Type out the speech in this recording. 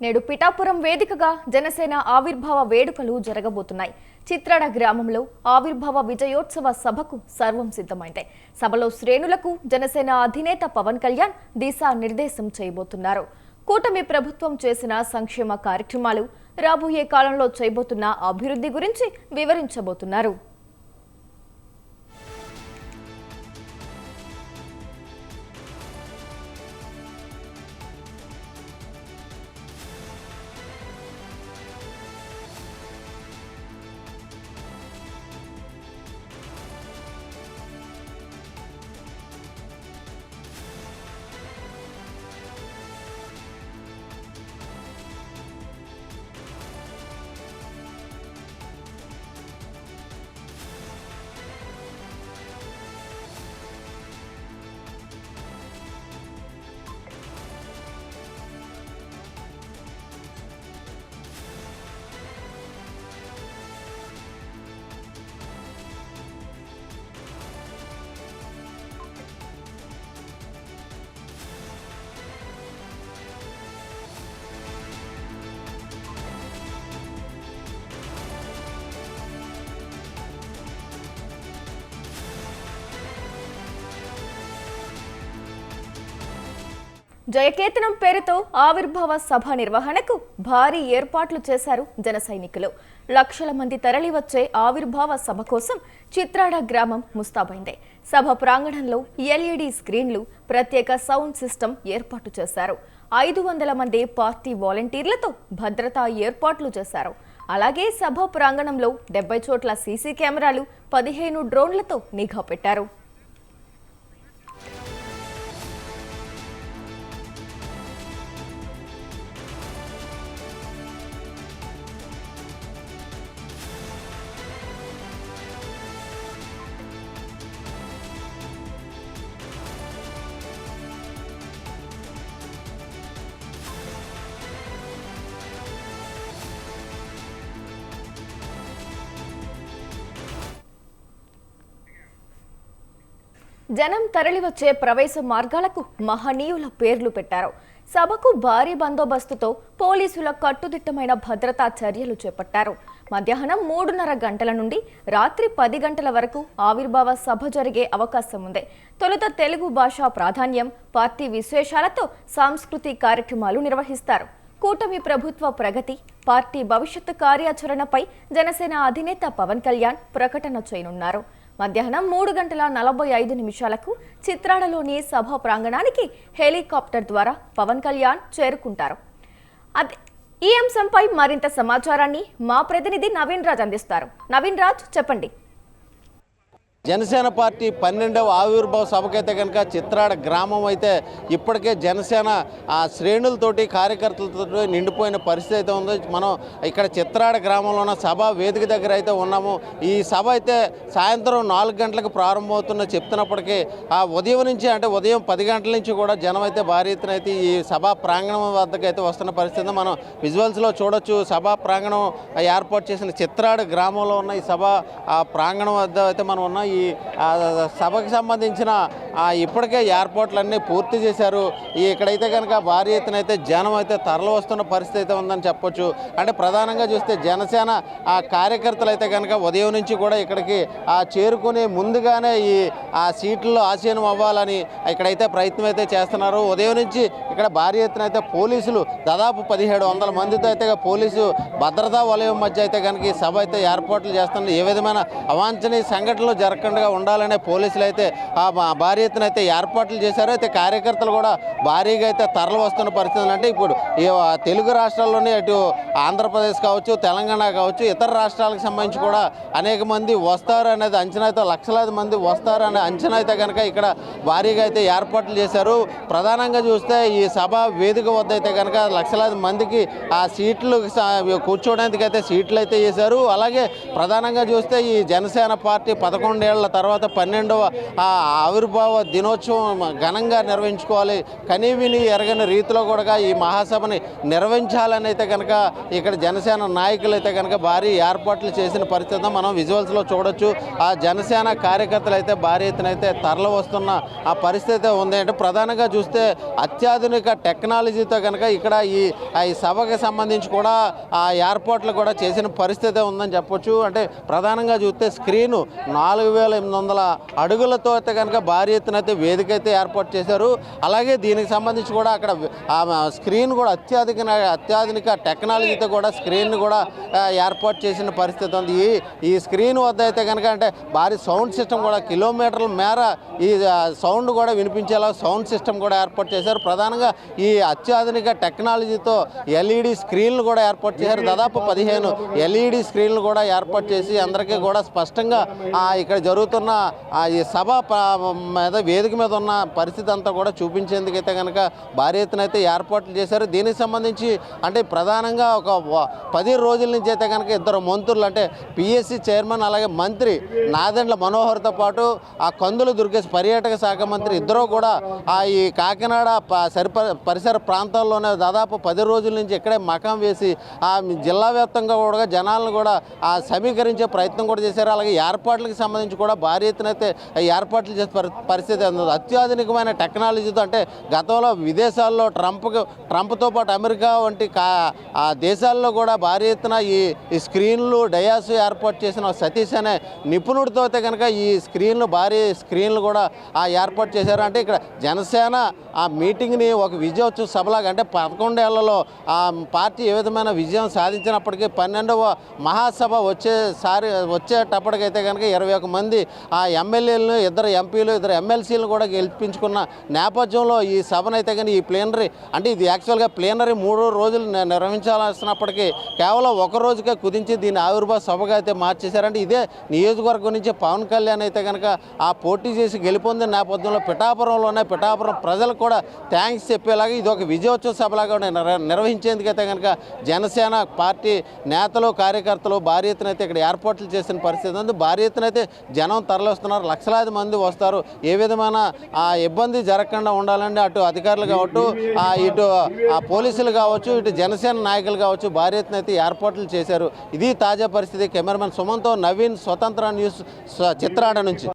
నేడు పిఠాపురం వేదికగా జనసేన ఆవిర్భావ వేడుకలు జరగబోతున్నాయి. చిత్రాడ గ్రామంలో ఆవిర్భావ విజయోత్సవ సభకు సర్వం సిద్ధమైంది. సభలో శ్రేణులకు జనసేన అధినేత పవన్ కళ్యాణ్ దిశా నిర్దేశం చేయబోతున్నారు. కూటమి ప్రభుత్వం చేసిన సంక్షేమ కార్యక్రమాలు, రాబోయే కాలంలో చేయబోతున్న అభివృద్ధి గురించి వివరించబోతున్నారు. జయకేతనం పేరుతో ఆవిర్భావ సభ నిర్వహణకు భారీ ఏర్పాట్లు చేశారు జన సైనికులు. లక్షల మంది తరలివచ్చే ఆవిర్భావ సభ కోసం చిత్రాడ గ్రామం ముస్తాబైంది. సభ ప్రాంగణంలో ఎల్ఈడి స్క్రీన్లు, ప్రత్యేక సౌండ్ సిస్టమ్ ఏర్పాటు చేశారు. 500 మంది పార్టీ వాలంటీర్లతో భద్రతా ఏర్పాట్లు చేశారు. అలాగే సభ ప్రాంగణంలో 70 చోట్ల సీసీ కెమెరాలు, 15 డ్రోన్లతో నిఘా పెట్టారు. జనం తరలివచ్చే ప్రవేశ మార్గాలకు మహనీయుల పేర్లు పెట్టారు. సభకు భారీ బందోబస్తుతో పోలీసుల కట్టుదిట్టమైన భద్రతా చర్యలు చేపట్టారు. మధ్యాహ్నం 3:30 గంటల నుండి రాత్రి 10 గంటల వరకు ఆవిర్భావ సభ జరిగే అవకాశం ఉంది. తొలుత తెలుగు భాషా ప్రాధాన్యం, పార్టీ విశేషాలతో సాంస్కృతిక కార్యక్రమాలు నిర్వహిస్తారు. కూటమి ప్రభుత్వ ప్రగతి, పార్టీ భవిష్యత్తు కార్యాచరణపై జనసేన అధినేత పవన్ కళ్యాణ్ ప్రకటన చేయనున్నారు. మధ్యాహ్నం 3:45 చిత్రాడలోని సభ ప్రాంగణానికి హెలికాప్టర్ ద్వారా పవన్ కళ్యాణ్ చేరుకుంటారు. ఈ అంశంపై మరింత సమాచారాన్ని మా ప్రతినిధి నవీన్ రాజ్ అందిస్తారు. నవీన్ రాజ్, చెప్పండి. జనసేన పార్టీ 12వ ఆవిర్భావ సభకైతే కనుక చిత్రాడ గ్రామం అయితే ఇప్పటికే జనసేన శ్రేణులతోటి, కార్యకర్తలతో నిండిపోయిన పరిస్థితి అయితే ఉంది. మనం ఇక్కడ చిత్రాడ గ్రామంలో ఉన్న సభ వేదిక దగ్గర అయితే ఉన్నాము. ఈ సభ అయితే సాయంత్రం 4 గంటలకు ప్రారంభమవుతున్న చెప్తున్నప్పటికీ ఉదయం నుంచి, అంటే ఉదయం 10 గంటల నుంచి కూడా జనం అయితే భారీ ఎత్తున అయితే ఈ సభా ప్రాంగణం వద్దకు అయితే వస్తున్న పరిస్థితి మనం విజువల్స్లో చూడొచ్చు. సభా ప్రాంగణం ఏర్పాటు చేసిన చిత్రాడ గ్రామంలో ఉన్న ఈ సభ ప్రాంగణం వద్ద అయితే మనం ఉన్నాం. ఈ సభకు సంబంధించిన ఇప్పటికే ఏర్పాట్లన్నీ పూర్తి చేశారు. ఇక్కడైతే కనుక భారీ ఎత్తున అయితే జనం అయితే తరలి వస్తున్న పరిస్థితి అయితే ఉందని చెప్పొచ్చు. అంటే ప్రధానంగా చూస్తే జనసేన కార్యకర్తలు అయితే కనుక ఉదయం నుంచి కూడా ఇక్కడికి చేరుకుని ముందుగానే ఈ సీట్లలో ఆసీనం అవ్వాలని ఇక్కడైతే ప్రయత్నం అయితే చేస్తున్నారు. ఉదయం నుంచి ఇక్కడ భారీ ఎత్తున అయితే పోలీసులు దాదాపు 1700 మందితో అయితే పోలీసు భద్రతా వలయం మధ్య అయితే కనుక ఈ సభ అయితే ఏర్పాట్లు చేస్తున్నారు. ఏ విధమైన అవాంఛనీయ సంఘటనలు జరగకుండా ఉండాలనే పోలీసులు అయితే భారీ ఎత్తున అయితే ఏర్పాట్లు చేశారు. అయితే కార్యకర్తలు కూడా భారీగా అయితే తరలి వస్తున్న పరిస్థితులు. అంటే ఇప్పుడు ఈ తెలుగు రాష్ట్రాల్లోనే అటు ఆంధ్రప్రదేశ్ కావచ్చు, తెలంగాణ కావచ్చు, ఇతర రాష్ట్రాలకు సంబంధించి కూడా అనేక మంది వస్తారు అనేది అంచనా అయితే, లక్షలాది మంది వస్తారు అనే అంచనా అయితే కనుక ఇక్కడ భారీగా అయితే ఏర్పాట్లు చేశారు. ప్రధానంగా చూస్తే ఈ సభ వేదిక వద్ద అయితే కనుక లక్షలాది మందికి ఆ సీట్లు కూర్చోవడానికి అయితే సీట్లు అయితే చేశారు. అలాగే ప్రధానంగా చూస్తే ఈ జనసేన పార్టీ 11 ఏళ్ల తర్వాత 12వ ఆవిర్భావ దినోత్సవం ఘనంగా నిర్వహించుకోవాలి, కనీవిని ఎరగని రీతిలో కూడా ఈ మహాసభని నిర్వహించాలని అయితే కనుక ఇక్కడ జనసేన నాయకులు అయితే కనుక భారీ ఏర్పాట్లు చేసిన పరిస్థితి మనం విజువల్స్లో చూడొచ్చు. ఆ జనసేన కార్యకర్తలు అయితే భారీ ఎత్తున అయితే తరలి వస్తున్న ఆ పరిస్థితి ఉంది. అంటే ప్రధానంగా చూస్తే అత్యాధునిక టెక్నాలజీతో కనుక ఇక్కడ ఈ సభకి సంబంధించి కూడా ఆ ఏర్పాట్లు కూడా చేసిన పరిస్థితి ఉందని చెప్పొచ్చు. అంటే ప్రధానంగా చూస్తే స్క్రీను 4800 అడుగులతో అయితే కనుక భారీ ఎత్తున అయితే వేదిక అయితే ఏర్పాటు చేశారు. అలాగే దీనికి సంబంధించి కూడా అక్కడ స్క్రీన్ కూడా అత్యాధునిక టెక్నాలజీతో కూడా స్క్రీన్ కూడా ఏర్పాటు చేసిన పరిస్థితి ఉంది. ఈ స్క్రీన్ వద్ద అయితే కనుక అంటే భారీ సౌండ్ సిస్టమ్ కూడా కిలోమీటర్ల మేర ఈ సౌండ్ కూడా వినిపించేలా సౌండ్ సిస్టమ్ కూడా ఏర్పాటు చేశారు. ప్రధానంగా ఈ అత్యాధునిక టెక్నాలజీతో ఎల్ఈడి స్క్రీన్లు కూడా ఏర్పాటు చేశారు. దాదాపు 15 ఎల్ఈడి స్క్రీన్లు కూడా ఏర్పాటు చేసి అందరికీ కూడా స్పష్టంగా ఇక్కడ జరుగుతున్న ఈ సభ మీద వేదిక మీద ఉన్న పరిస్థితి అంతా కూడా చూపించేందుకైతే కనుక భారీ ఎత్తున అయితే ఏర్పాట్లు చేశారు. దీనికి సంబంధించి అంటే ప్రధానంగా ఒక 10 రోజుల నుంచి అయితే కనుక ఇద్దరు మంత్రులు అంటే పిఎస్సి చైర్మన్ అలాగే మంత్రి నాదెండ్ల మనోహర్తో పాటు ఆ కందుల దుర్గేష్ పర్యాటక శాఖ మంత్రి ఇద్దరూ కూడా ఈ కాకినాడ పరిసర ప్రాంతాల్లోనే దాదాపు 10 రోజుల నుంచి ఇక్కడే మకాం వేసి ఆ జిల్లా వ్యాప్తంగా కూడా జనాలను కూడా సమీకరించే ప్రయత్నం కూడా చేశారు. అలాగే ఏర్పాట్లకు సంబంధించి కూడా భారీ ఎత్తున అయితే ఏర్పాట్లు చేసే పరిస్థితి ఉంది. అత్యాధునికమైన టెక్నాలజీతో అంటే గతంలో విదేశాల్లో ట్రంప్తో పాటు అమెరికా వంటి దేశాల్లో కూడా భారీ ఎత్తున ఈ స్క్రీన్లు డయాస్ ఏర్పాటు చేసిన సతీష్ అనే నిపుణుడితో అయితే కనుక ఈ భారీ స్క్రీన్లు కూడా ఏర్పాటు చేశారు. అంటే ఇక్కడ జనసేన ఆ మీటింగ్ని ఒక విజయోత్సవ సభలాగా అంటే 11 ఏళ్లలో పార్టీ ఏ విధమైన విజయం సాధించినప్పటికీ 12వ మహాసభ వచ్చేటప్పటికైతే కనుక 21 మంది ఎమ్మెల్యేలను 2 ఎంపీలు 2 ఎమ్మెల్సీలను కూడా గెలిపించుకున్న నేపథ్యంలో ఈ సభనైతే కానీ ఈ ప్లేనరీ అంటే ఇది యాక్చువల్గా ప్లేనరీ 3 రోజులు నిర్వహించాల్సినప్పటికీ కేవలం 1 రోజుకే కుదించి దీన్ని ఆవిర్భావ సభగా అయితే మార్చేశారంటే ఇదే నియోజకవర్గం నుంచి పవన్ కళ్యాణ్ అయితే కనుక పోటీ చేసి గెలుపొందిన నేపథ్యంలో పిఠాపురం ప్రజలకు కూడా థ్యాంక్స్ చెప్పేలాగా ఇది ఒక విజయోత్సవ సభలాగా నిర్వహించేందుకైతే కనుక జనసేన పార్టీ నేతలు కార్యకర్తలు భారీ ఎత్తున అయితే ఇక్కడ ఏర్పాట్లు చేసిన పరిస్థితి ఉంది. భారీ ఎత్తున అయితే జనం తరలిస్తున్నారు, లక్షలాది మంది వస్తారు. ఏ విధమైన ఇబ్బంది జరగకుండా ఉండాలంటే అటు అధికారులు కావచ్చు ఇటు పోలీసులు కావచ్చు ఇటు జనసేన నాయకులు కావచ్చు భారీ ఎత్తున అయితే ఏర్పాట్లు చేశారు. ఇది తాజా పరిస్థితి. కెమెరామెన్ సుమన్తో నవీన్, స్వతంత్ర న్యూస్, చిత్రాడ నుంచి.